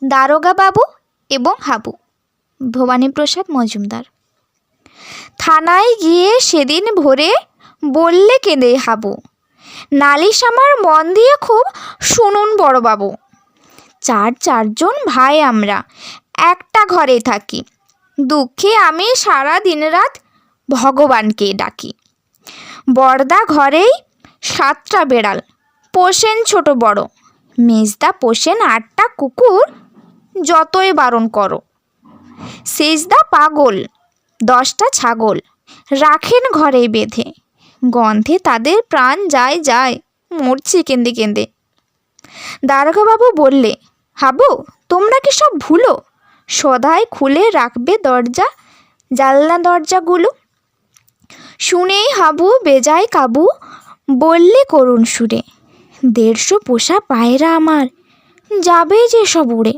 দারোগা বাবু এবং হাবু। ভবানীপ্রসাদ মজুমদার। থানায় গিয়ে সেদিন ভোরে বললে কেঁদে হাবু, নালিশ আমার মন দিয়ে খুব শুনুন বড়বাবু। চারজন ভাই আমরা, একটা ঘরে থাকি। দুঃখে আমি সারা দিন রাত ভগবানকে ডাকি। বড়দা ঘরেই 7টা বেড়াল পোষেন ছোট বড়, মেজদা পোষেন 8টা কুকুর, যতই বারণ করো। সেজদা পাগল 10টা ছাগল রাখেন ঘরে বেঁধে, গন্ধে তাদের প্রাণ যায় যায়, মরছি কেঁদে কেঁদে। দারোগাবাবু বললে, হাবু তোমরা কি সব ভুলো, সদাই খুলে রাখবে দরজা জানলা দরজাগুলো। শুনেই হাবু বেজায় কাবু, বললে করুণ সুরে, 150 পোষা পায়রা আমার যাবে যে সব উড়ে।